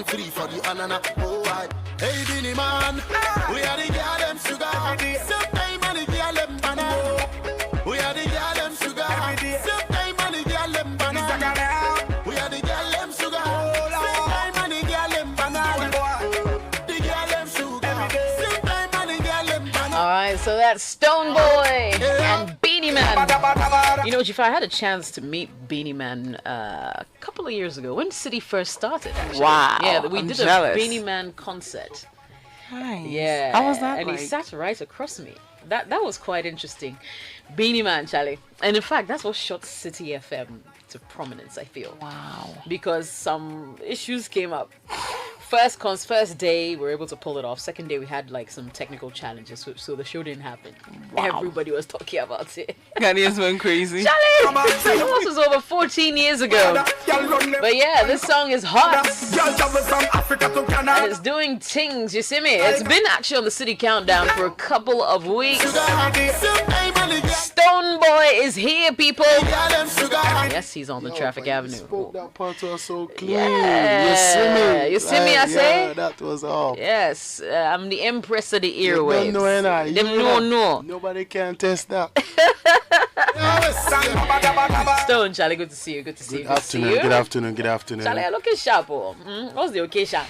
and free for the anana. Oh, I. Hey, Beanie Man, we are the girl them sugar. Sometime and the girl them banana. We are the girl them sugar. Sometime and the girl them banana. We are the girl them sugar. Sometime and the girl them banana. The girl them sugar. Sometime and the girl them banana. All right, so that's Stonebwoy and Beanie Man. You know, if I had a chance to meet Beanie Man a couple of years ago when City first started, actually. Wow, yeah, we I'm did jealous. a Beanie Man concert. Nice. Yeah, How was that? And like? he sat right across me. That was quite interesting. Beanie Man, Charlie. And in fact, that's what shot City FM to prominence, I feel. Wow. Because some issues came up. First day, we were able to pull it off. Second day, we had like some technical challenges, so the show didn't happen. Wow. Everybody was talking about it. Ghanaians went crazy. Charlie! This was over 14 years ago. But yeah, this song is hot. And it's doing things, you see me? It's been actually on the City Countdown for a couple of weeks. Stonebwoy is here, people. Yes, he's on the Traffic Avenue. Spoke that part was so clean. Yeah. You see me? You see me, I say? Yeah, that was all. Yes, I'm the empress of the You airwaves. don't know any. Them no. Nobody can test that. Stone, Charlie, good to see you. Good to see you. Good afternoon. Charlie, you're looking sharp. Oh. What's the occasion?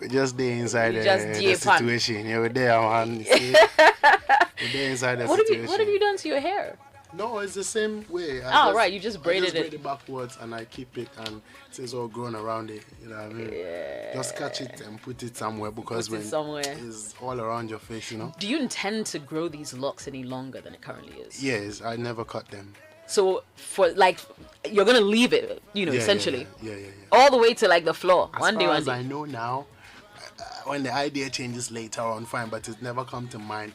We're just there inside You just the deep pan. situation. Yeah, we're there, man. You see? We're there inside the situation. What have you done to your hair? No, it's the same way. Right, you just braided braid it backwards and I keep it and it's all grown around it. You know what I mean? Yeah. Just catch it and put it somewhere because Put it when somewhere. it's all around your face, you know? Do you intend to grow these locks any longer than it currently is? Yes, I never cut them. So for like, you're gonna leave it, essentially, Yeah. all the way to like the floor. As One day. I know now, when the idea changes later on, fine, but it's never come to mind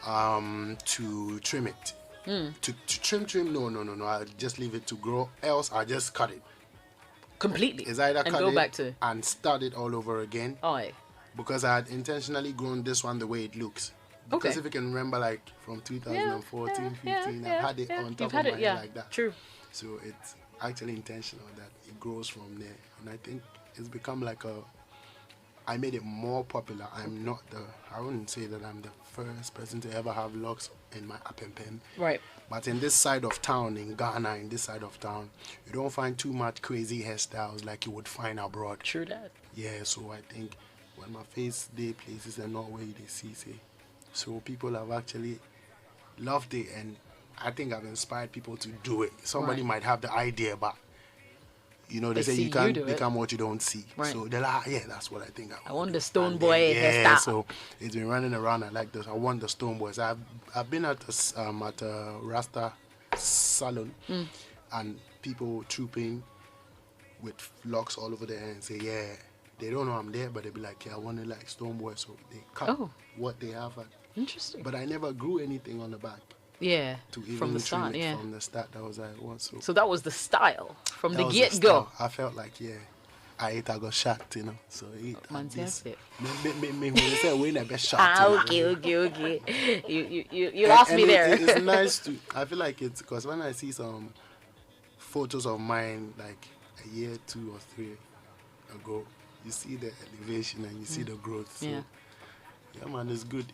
to trim it. To trim, no. I'll just leave it to grow. Else, I'll just cut it. Completely. It's either and cut go it back to. and start it all over again. Oh, yeah. Because I had intentionally grown this one the way it looks. Okay. Because if you can remember, like from 2014, 15, yeah, I had it on top You've of had my it, head like that. True. So it's actually intentional that it grows from there. And I think it's become like I made it more popular. I wouldn't say that I'm the first person to ever have locks in my apempem. Right. But in this side of town, in Ghana, you don't find too much crazy hairstyles like you would find abroad. True that. Yeah, so I think when my face they places and not where they see, so people have actually loved it, and I think I've inspired people to do it. Somebody might have the idea, but they say you can't become what you don't see. Right. So they're like, yeah, that's what I think. I want the Stonebwoy hairstyle. So it's been running around. I like this. I want the Stonebwoys. I've been at a Rasta salon and people trooping with locks all over their hair and say, yeah, they don't know I'm there, but they be like, yeah, I want to like Stonebwoy. So they cut what they have. Interesting. But I never grew anything on the back. Yeah, to even from the start, From the start, that was how it was. So that was the style from the get go. I felt like, I got shocked, So it. Me say we never shot. Okay. You lost me there. It's nice to. I feel like it's because when I see some photos of mine, like a year, 2 or 3 ago, you see the elevation and you see the growth. So, yeah, man, it's good.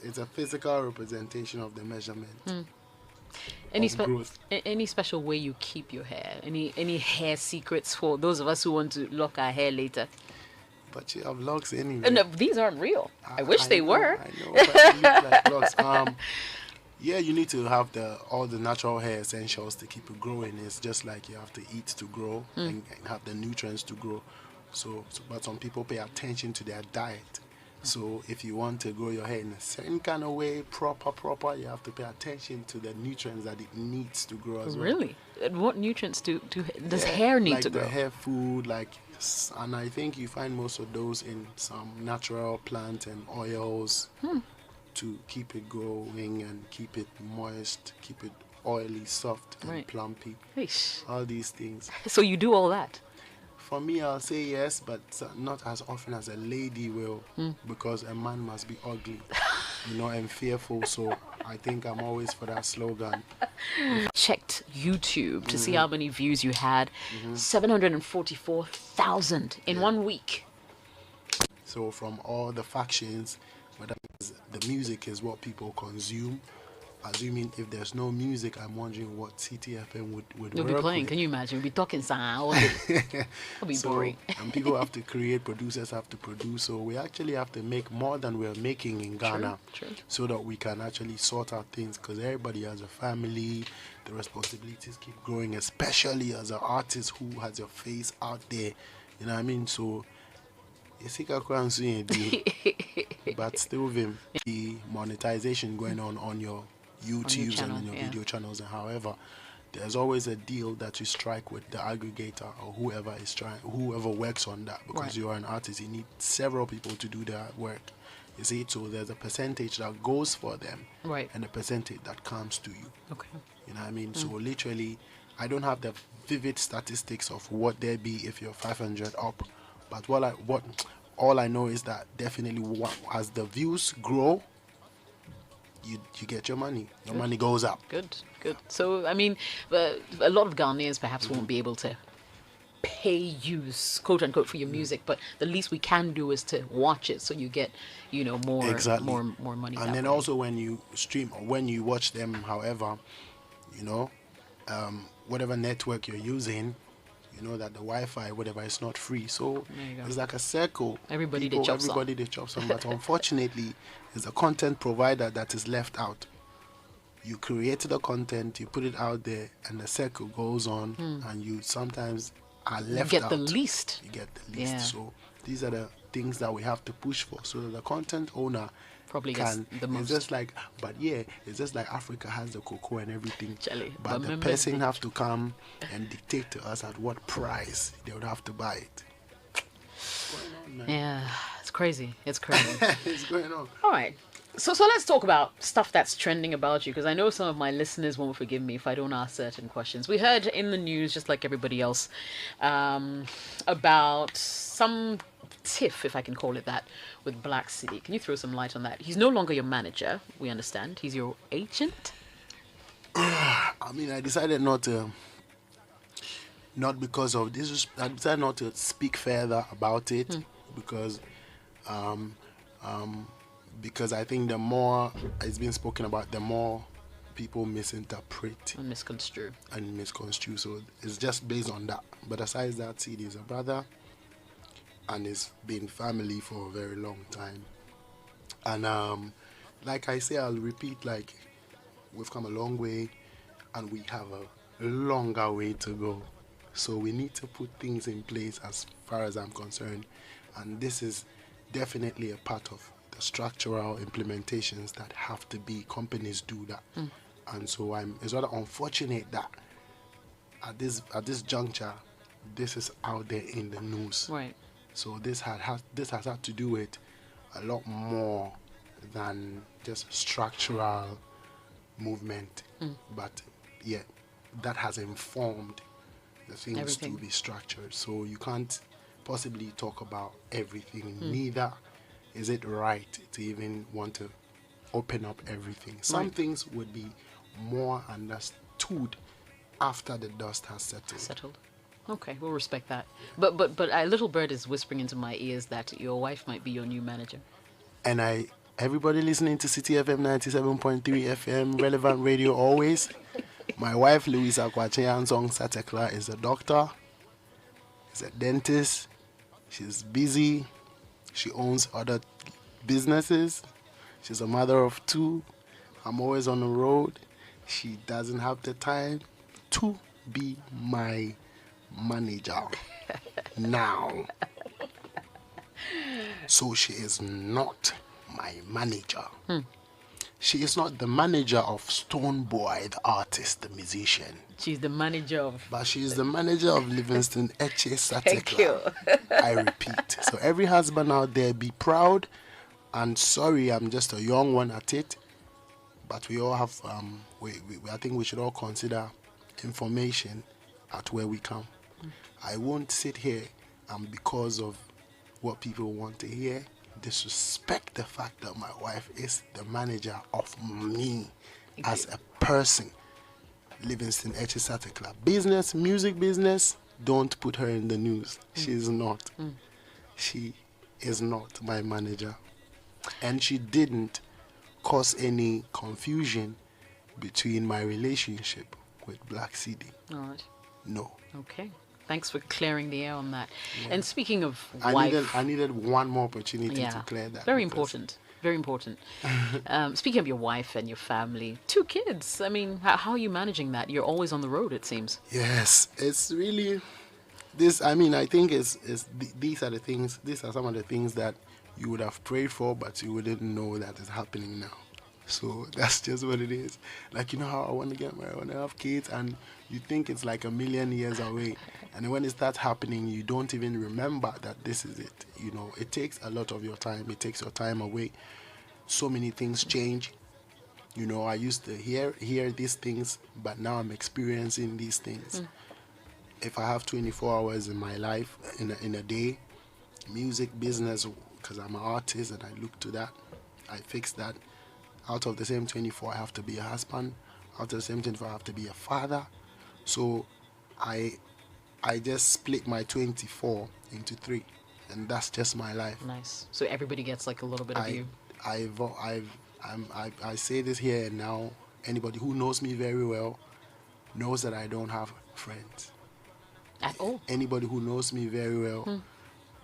It's a physical representation of the measurement. Any special way you keep your hair? Any hair secrets for those of us who want to lock our hair later? But you have locks anyway. No, these aren't real. I wish they were. I know, but you look like locks. Yeah, you need to have all the natural hair essentials to keep it growing. It's just like you have to eat to grow and have the nutrients to grow. But some people pay attention to their diet. So if you want to grow your hair in a certain kind of way, proper, you have to pay attention to the nutrients that it needs to grow as well. Really? And what nutrients does hair need to grow? Like the hair food, and I think you find most of those in some natural plant and oils to keep it growing and keep it moist, keep it oily, soft, and plumpy. Eish. All these things. So you do all that? For me, I'll say yes, but not as often as a lady will, because a man must be ugly, and fearful. So I think I'm always for that slogan. Checked YouTube to see how many views you had. 744,000 in 1 week. So from all the factions, whether the music is what people consume, assuming if there's no music, I'm wondering what CTFM would You'll work be playing. with. Can you imagine? We'll be talking sound all day. It'll be boring. And people have to create, producers have to produce. So we actually have to make more than we're making in Ghana, True. so that we can actually sort out things. Because everybody has a family, the responsibilities keep growing, especially as an artist who has your face out there. You know what I mean? So but still the monetization going on your YouTubes channel, and on your yeah. video channels, and however there's always a deal that you strike with the aggregator or whoever works on that, because Right. you're an artist, you need several people to do that work, you see. So there's a percentage that goes for them, Right. and a percentage that comes to you. Okay. You know what I mean? So literally, I don't have the vivid statistics of what there be if you're 500 up, but all I know is that definitely as the views grow, you get your money. Your money goes up. Good. So, I mean, a lot of Ghanaians perhaps won't be able to pay you, quote unquote, for your music, but the least we can do is to watch it, so you get, more Exactly. more money. And that then way. also when you stream or when you watch them, however, whatever network you're using, that the Wi-Fi, whatever, is not free. So There you go. it's like a circle. Everybody they chop some. Everybody they chop some. But unfortunately, it's the content provider that is left out. You create the content, you put it out there, and the circle goes on, and you sometimes are left get out. the least. You get the least. Yeah. So these are the things that we have to push for, so that the content owner Probably gets the most. It's just like, Africa has the cocoa and everything, Charlie, but but the members person did- have to come and dictate to us at what price they would have to buy it. Yeah, it's crazy. It's crazy. It's going on. All right. So let's talk about stuff that's trending about you, because I know some of my listeners won't forgive me if I don't ask certain questions. We heard in the news, just like everybody else, about some tiff, if I can call it that, with Black City. Can you throw some light on that? He's no longer your manager, we understand. He's your agent? I mean, I decided not because of this. I decided not to speak further about it because I think the more it's been spoken about, the more people misinterpret And misconstrue. and misconstrue. So it's just based on that. But aside that, Sid is a brother, and it's been family for a very long time. And like I say, I'll repeat, like, we've come a long way, and we have a longer way to go. So we need to put things in place as far as I'm concerned. And this is definitely a part of the structural implementations that have to be. Companies do that. And so it's rather unfortunate that at this juncture, this is out there in the news. Right. So this has had to do with a lot more than just structural movement. But yeah, that has informed the things Everything. to be structured. So you can't possibly talk about everything. Neither is it right to even want to open up everything. Some Right. things would be more understood after the dust has settled. Okay, we'll respect that. But a little bird is whispering into my ears that your wife might be your new manager. And everybody listening to City FM 97.3 FM, relevant radio always. My wife, Louisa song Satekle, is a doctor, is a dentist. She's busy. She owns other businesses. She's a mother of 2. I'm always on the road. She doesn't have the time to be my manager now. So she is not my manager. She is not the manager of Stonebwoy, the artist, the musician. She's the manager of... But she is the manager of Livingstone, Etse, Thank you. Satekle. I repeat. So every husband out there, be proud. And sorry, I'm just a young one at it. But we all have, I think we should all consider information at where we come. I won't sit here because of what people want to hear, disrespect the fact that my wife is the manager of me as a person. Livingstone, Etse, Satekle. Business, music business, don't put her in the news. She's not. She is not my manager. And she didn't cause any confusion between my relationship with Black CD. All right. No. Okay. Thanks for clearing the air on that. And speaking of I wife, needed one more opportunity yeah, to clear that. very because- important. Very important. Speaking of your wife and your family, 2 kids. I mean, how are you managing that? You're always on the road, it seems. Yes, it's really this. I mean, I think these are the things. These are some of the things that you would have prayed for, but you wouldn't know that is happening now. So that's just what it is. Like, you know how I want to get married, I want to have kids, and you think it's like a million years away. And when it starts happening, you don't even remember that this is it. You know, it takes a lot of your time. It takes your time away. So many things change. You know, I used to hear these things, but now I'm experiencing these things. If I have 24 hours in my life, in a day, music business, because I'm an artist and I look to that, I fix that. Out of the same 24, I have to be a husband. Out of the same 24, I have to be a father. So I just split my 24 into 3, and that's just my life. Nice. So everybody gets like a little bit of you. I say this here and now. Anybody who knows me very well knows that I don't have friends. At all. Anybody who knows me very well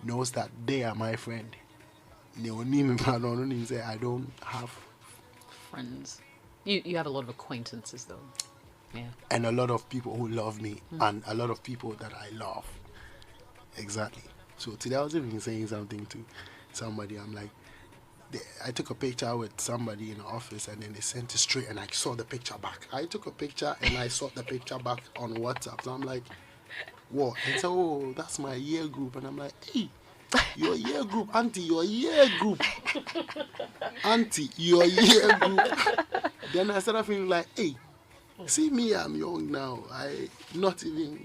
knows that they are my friend. They don't even say I don't have. Friends. You have a lot of acquaintances, though. Yeah. And a lot of people who love me, and a lot of people that I love. Exactly. So today I was even saying something to somebody. I'm like, I took a picture with somebody in the office, and then they sent it straight, and I saw the picture back. I took a picture, and I saw the picture back on WhatsApp. So I'm like, what? And so, oh, that's my year group. And I'm like, hey, your year group, auntie, your year group. Auntie, your year group. Then I started feeling like, hey, see me, I'm young now.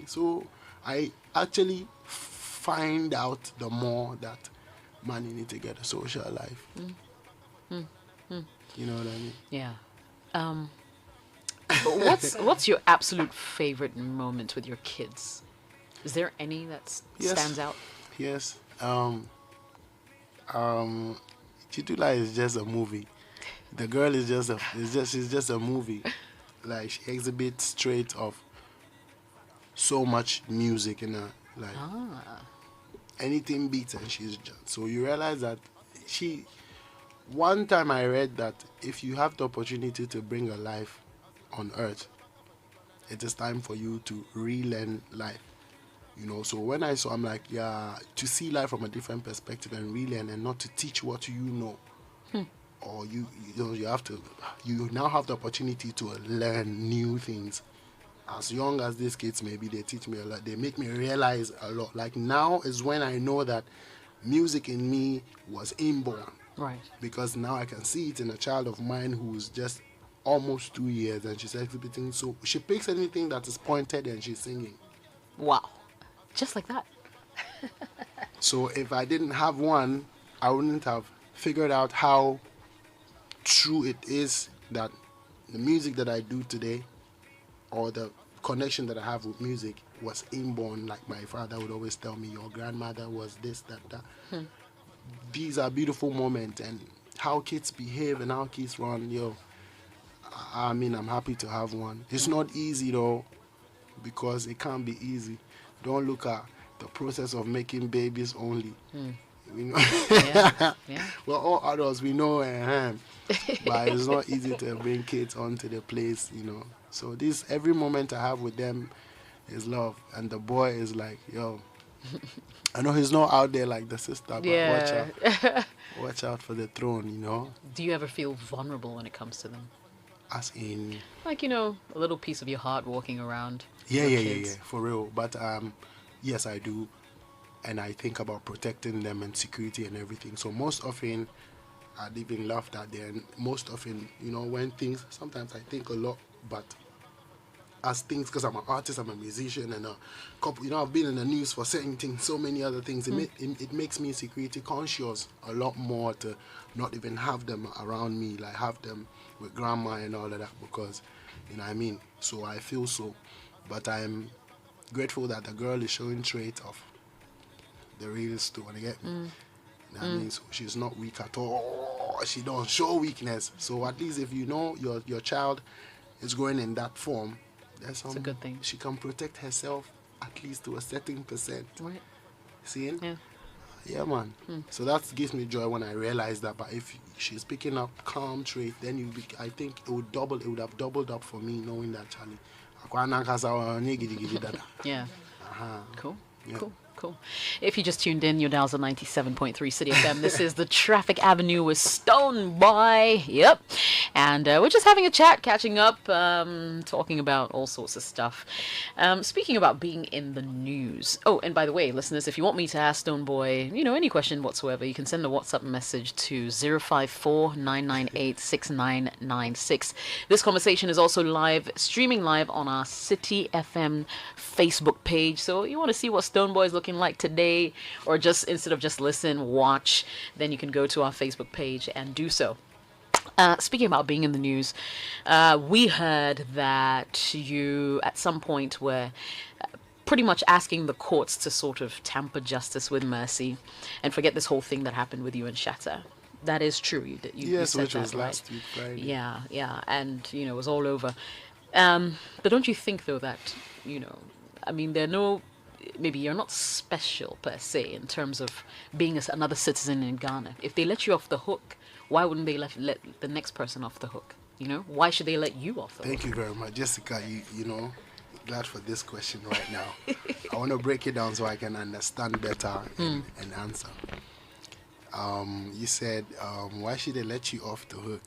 So I actually find out the more that man, you need to get a social life. You know what I mean? Yeah. But what's your absolute favorite moment with your kids? Is there any that Yes. stands out? Yes. Chitula is just a movie. The girl is she's just a movie. Like, she exhibits traits of so much music in her. Like, anything beats and she's just. So you realize that one time I read that if you have the opportunity to bring a life on earth, it is time for you to relearn life. You know, so when I saw, I'm like, yeah, to see life from a different perspective and relearn, and not to teach what you know. Or you now have the opportunity to learn new things. As young as these kids may be, they teach me a lot. They make me realize a lot. Like, now is when I know that music in me was inborn. Right. Because now I can see it in a child of mine who's just almost 2 years, and she's exhibiting. So she picks anything that is pointed and she's singing. Wow. Just like that. So if I didn't have one, I wouldn't have figured out how true it is that the music that I do today, or the connection that I have with music, was inborn. Like my father would always tell me, your grandmother was this, that. These are beautiful moments, and how kids behave and how kids run. I mean, I'm happy to have one. It's not easy though, because it can't be easy. Don't look at the process of making babies only. You know? Yeah. Well, all adults, we know, but it's not easy to bring kids onto the place, you know. So every moment I have with them is love, and the boy is like, yo, I know he's not out there like the sister, but watch out for the throne, you know. Do you ever feel vulnerable when it comes to them? As in, Like, a little piece of your heart walking around. yeah, your yeah, kids? for real. But yes, I do, and I think about protecting them and security and everything. So most often, I'd even laughed at them. Most often, when things, sometimes I think a lot, but as things, because I'm an artist, I'm a musician, and a couple, I've been in the news for certain things, so many other things. It makes me security conscious a lot more to not even have them around me, like have them with grandma and all of that, because, you know what I mean? So I feel so. But I'm grateful that the girl is showing traits of the real Stone, you get me? You know what I mean? So she's not weak at all. She don't show weakness. So at least if you know your child is growing in that form, that's a good thing. She can protect herself at least to a certain percent. Right. Seeing? Yeah. Yeah, man. So that gives me joy when I realize that. But if she's picking up calm trait, then I think it would have doubled up for me knowing that Charlie. Yeah. Uh-huh. Cool. Yeah. Cool. If you just tuned in, your dials are 97.3 City FM. This is the Traffic Avenue with Stonebwoy. Yep. And we're just having a chat, catching up, talking about all sorts of stuff. Speaking about being in the news. Oh, and by the way, listeners, if you want me to ask Stonebwoy, any question whatsoever, you can send a WhatsApp message to 054-998-6996. This conversation is also streaming live on our City FM Facebook page. So you want to see what Stonebwoy is looking like today, or just instead of just listen, watch, then you can go to our Facebook page and do so. Speaking about being in the news, we heard that you at some point were pretty much asking the courts to sort of tamper justice with mercy and forget this whole thing that happened with you and Shatta. That is true. You Yes, said which that, was right? last week Friday. Yeah, and it was all over. But don't you think though that maybe you're not special per se in terms of being another citizen in Ghana. If they let you off the hook, why wouldn't they let the next person off the hook? Why should they let you off the hook? Thank you very much, Jessica. Glad for this question right now. I want to break it down so I can understand better and answer. You said, why should they let you off the hook?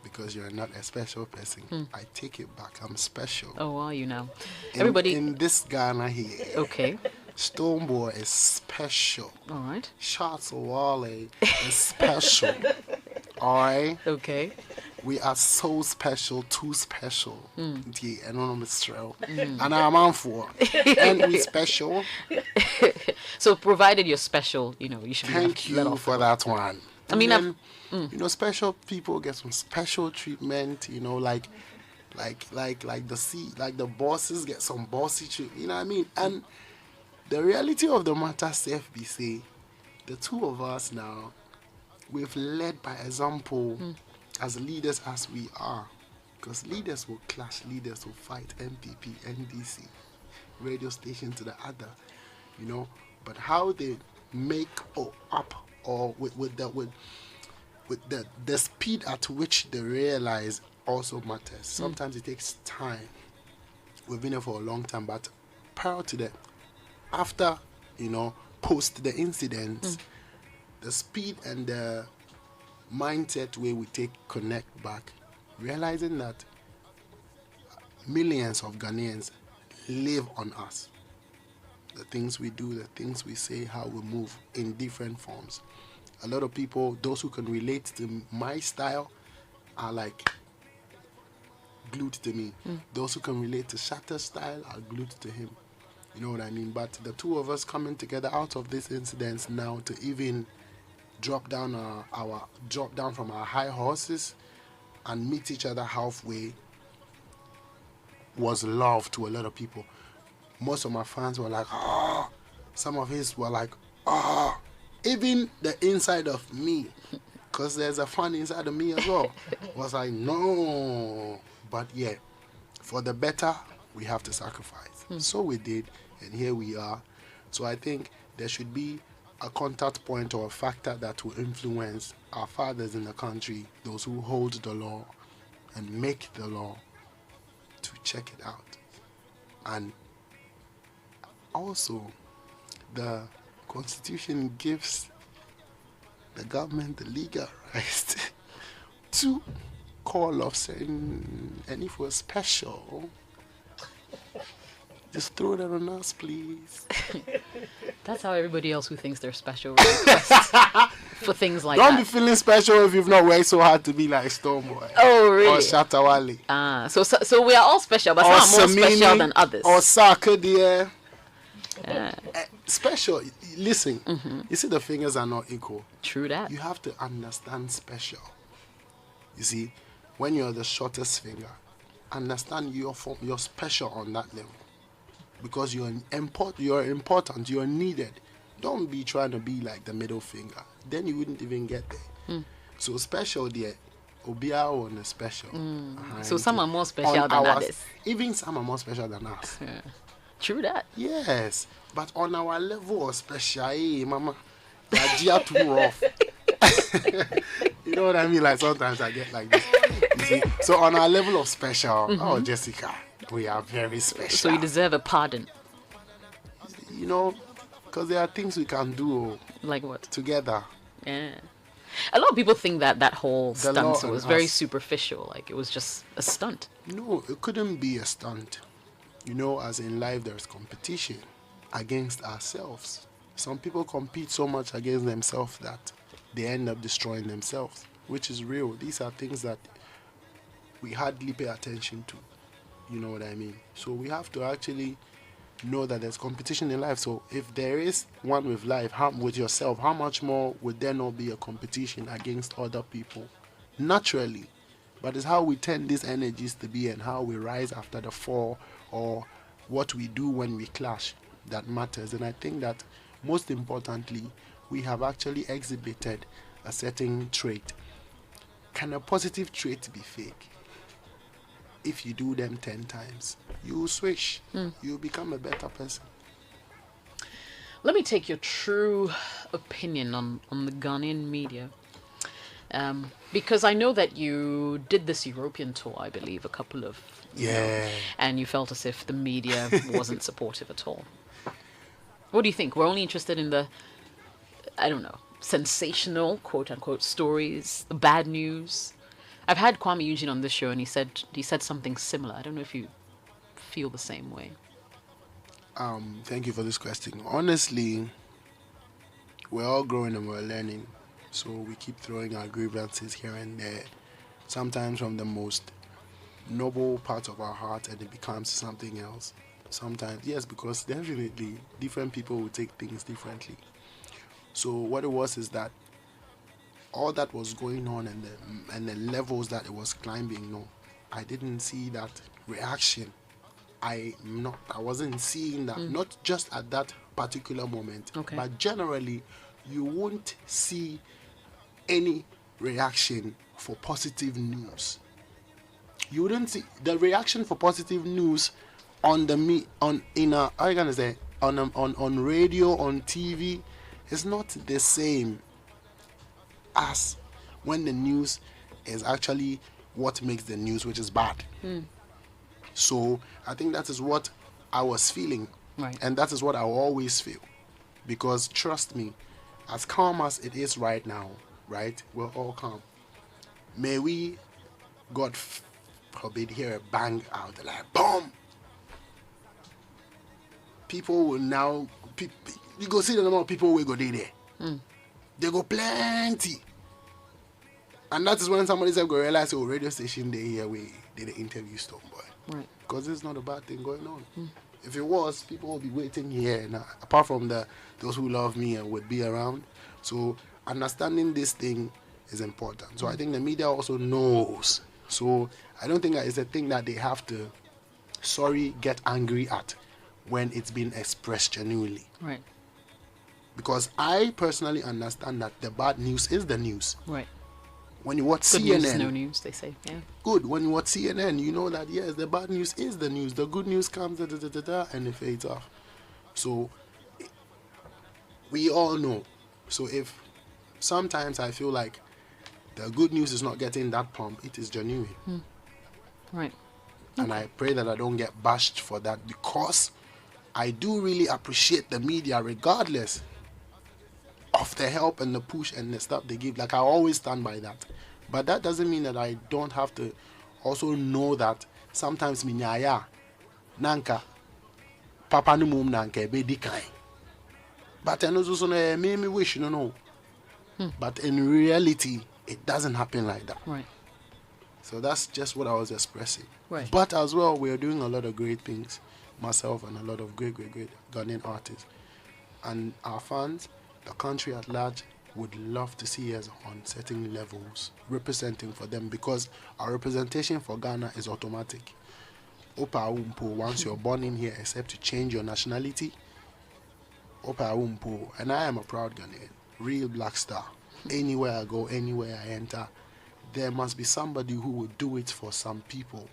Because you're not a special person. I take it back. I'm special. Oh, are you now? Everybody in this Ghana here. Okay. Stonebwoy is special. All right. Shots Wale is special. All right. Okay. We are so special, too special. Yeah, and I'm and I'm on for. And we special. So provided you're special, you should Thank let you off for that one. I mean, then, special people get some special treatment. Like the bosses get some bossy treatment. You know what I mean? And the reality of the matter, safe be say, the two of us now, we've led by example as leaders as we are. Because leaders will clash, leaders will fight, MPP, NDC, radio station to the other, But how they make up or with the speed at which they realize also matters. Sometimes it takes time. We've been here for a long time, but prior to that, after, post the incidents, the speed and the mindset where we connect back, realizing that millions of Ghanaians live on us. The things we do, the things we say, how we move in different forms. A lot of people, those who can relate to my style, are like glued to me. Those who can relate to Shatta's style are glued to him. You know what I mean? But the two of us coming together out of this incident now to even drop down from our high horses and meet each other halfway was love to a lot of people. Most of my fans were like, oh. Some of his were like, oh. Even the inside of me, because there's a fan inside of me as well, was like, no. But yeah, for the better, we have to sacrifice. So we did, and here we are. So I think there should be a contact point or a factor that will influence our fathers in the country, those who hold the law and make the law, to check it out. And also, the Constitution gives the government the legal right to call off certain, and if we're special, just throw that on us, please. That's how everybody else who thinks they're special requests. for things like Don't that. be feeling special if you've not worked so hard to be like Stonebwoy. Oh, Or really? Shatawale. So we are all special, but Or some are more special Samini, than others. Or Satekle. Yeah, Special. Listen, you see the fingers are not equal. true that. You have to understand special. You see, when you're the shortest finger, understand you're special on that level. Because you're important, you're needed. Don't be trying to be like the middle finger. Then you wouldn't even get there. So special there, Obia on a special. So some are more special On than ours, others. even some are more special than us. True that. Yes, but on our level of special, mama, you're too rough. You know what I mean? Like sometimes I get like this. You see? So on our level of special, oh Jessica, we are very special. So you deserve a pardon. You know, because there are things we can do Like what? together. Yeah. A lot of people think that whole The law stunt and was very us. superficial. Like it was just a stunt. No, it couldn't be a stunt. You know, as in life, there's competition against ourselves. Some people compete so much against themselves that they end up destroying themselves, which is real. These are things that we hardly pay attention to. You know what I mean? So we have to actually know that there's competition in life. So if there is one with life, with yourself, how much more would there not be a competition against other people? Naturally. But it's how we turn these energies to be and how we rise after the fall, or what we do when we clash, that matters. And I think that most importantly, we have actually exhibited a certain trait. Can a positive trait be fake? If you do them 10 times, you will switch. You become a better person. Let me take your true opinion on the Ghanaian media. Because I know that you did this European tour, I believe, a couple of Yeah. and you felt as if the media wasn't supportive at all. What do you think? We're only interested in the, I don't know, sensational, quote unquote, stories, the bad news. I've had Kwame Eugene on this show, and he said something similar. I don't know if you feel the same way. Thank you for this question. Honestly, we're all growing and we're learning. So we keep throwing our grievances here and there, sometimes from the most noble part of our heart, and it becomes something else. Sometimes, yes, because definitely different people will take things differently. So what it was is that all that was going on and the levels that it was climbing, no, I didn't see that reaction. I wasn't seeing that, not just at that particular moment, Okay. but generally, you won't see any reaction for positive news. You wouldn't see the reaction for positive news on on radio, on TV. It's not the same as when the news is actually what makes the news, which is bad. So I think that is what I was feeling, Right. and that is what I will always feel, because trust me, as calm as it is right now, right, we're all calm. May we, God forbid, hear a bang out, like boom. People will now, you go see the number of people will go there. They go plenty. And that is when somebody said, go realize, oh, radio station, they here, we did an interview Stonebwoy. Right. Because it's not a bad thing going on. If it was, people would be waiting here. Now, apart from those who love me and would be around. So understanding this thing is important. So I think the media also knows. So I don't think that it's a thing that they have to, get angry at when it's being expressed genuinely. Right. Because I personally understand that the bad news is the news. Right. When you watch Good CNN, news is no news, they say. Yeah. good. When you watch CNN, you know that yes, the bad news is the news. The good news comes, and it fades off. So we all know. So if sometimes I feel like the good news is not getting that pump, it is genuine. Right. And I pray that I don't get bashed for that, because I do really appreciate the media regardless of the help and the push and the stuff they give. Like, I always stand by that. But that doesn't mean that I don't have to also know that sometimes minyaya nanka papa no mum nanka be di kai. But I know so no me wish no. But in reality, it doesn't happen like that. Right. So that's just what I was expressing. Right. But as well, we're doing a lot of great things, myself and a lot of great Ghanaian artists. And our fans, the country at large, would love to see us on certain levels, representing for them, because our representation for Ghana is automatic. Opa Umpo, once you're born in here, except to change your nationality, Opa Umpo, and I am a proud Ghanaian, real black star. Anywhere I go, anywhere I enter, there must be somebody who will do it for some people,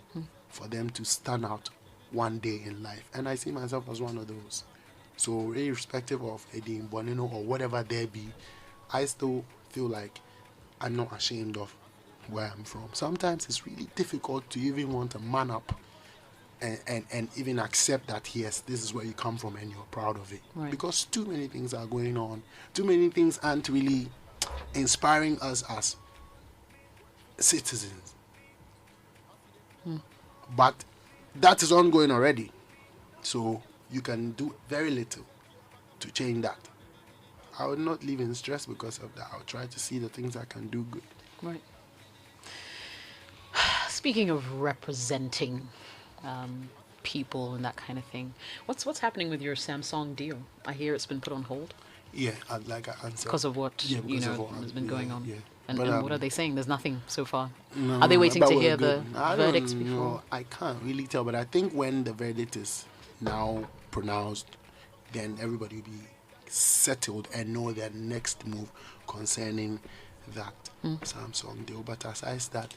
for them to stand out one day in life. And I see myself as one of those. So irrespective of Eddie Bonino or whatever there be, I still feel like I'm not ashamed of where I'm from. Sometimes it's really difficult to even want to man up and even accept that, yes, this is where you come from and you're proud of it. Right. Because too many things are going on. Too many things aren't really inspiring us as citizens. But that is ongoing already. So you can do very little to change that. I would not live in stress because of that. I'll try to see the things I can do good. Right. Speaking of representing people and that kind of thing, what's happening with your Samsung deal? I hear it's been put on hold Yeah, like I answered. because of what because of what has been going on. Yeah. And, But, and what are they saying? There's nothing so far. No, Are they waiting but to we're hear good. the I verdicts don't before? know. I can't really tell, but I think when the verdict is now pronounced, then everybody will be settled and know their next move concerning that Samsung deal. But aside that,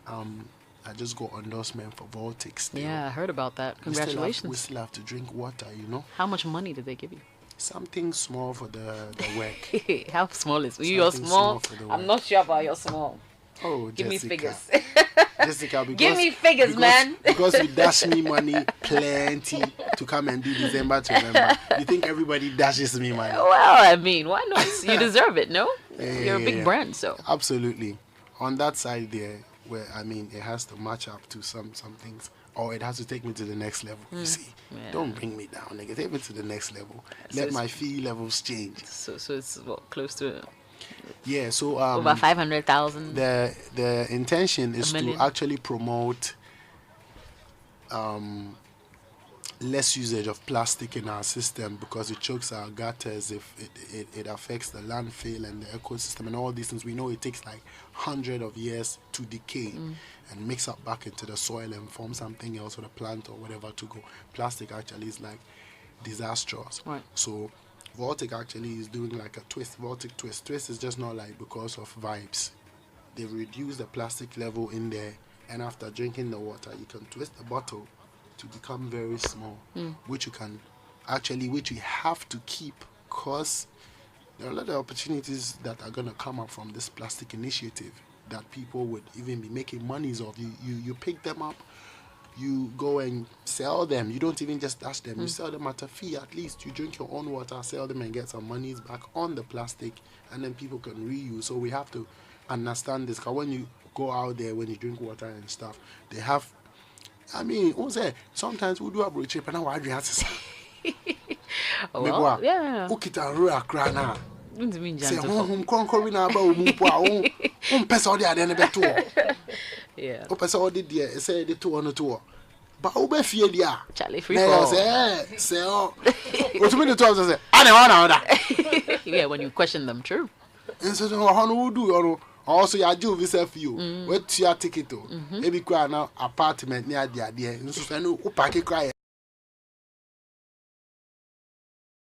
I just got endorsement for Voltics deal. Yeah, I heard about that. We Congratulations. still have to drink water, you know. How much money did they give you? Something small for the work. How small is you're Something small? small for the I'm work. not sure about your small. Oh, Give me Jessica. figures. Jessica, because, Give me figures, man. Because you dash me money plenty to come and do December to November. You think everybody dashes me money? Well, I mean, why not? You deserve it, no? You're a big Yeah. brand, so. Absolutely. On that side there, where I mean, it has to match up to some things, or it has to take me to the next level. You see, Yeah. don't bring me down, nigga. Take me to the next level. So Let it's- my fee levels change. So it's what, close to Yeah. So over 500,000. the intention is A to million. actually promote less usage of plastic in our system, because it chokes our gutters, if it affects the landfill and the ecosystem and all these things. We know it takes like hundreds of years to decay and mix up back into the soil and form something else, or the plant or whatever to go. Plastic actually is like disastrous. Right. So Voltic actually is doing like a twist. Voltic twist. Twist is just not like because of vibes. They've reduced the plastic level in there, and after drinking the water, you can twist the bottle to become very small, which we have to keep, because there are a lot of opportunities that are going to come up from this plastic initiative that people would even be making monies of. You pick them up, you go and sell them. You don't even just dash them. You sell them at a fee. At least you drink your own water, sell them and get some monies back on the plastic, and then people can reuse. So we have to understand this, because when you go out there, when you drink water and stuff, they have, I mean, what's that? Sometimes we do a broche, and now I drink it. Well, yeah. Ukita ru akra na. Wouldn't mean Say gentle. hom konkori na ba omu po a pesa odi ade ne beto. Yeah. O pesa odi de say de to ono to. Ba o be fie dia. Charlie, free for all. Say o to me the to say ane wana oda. Yeah, when you question them, true. Nso so ho no do ono. Also ya ju visa fee o. We tua ticket o. E bi kwa na apartment ni ade ade. Nso so no o park kwa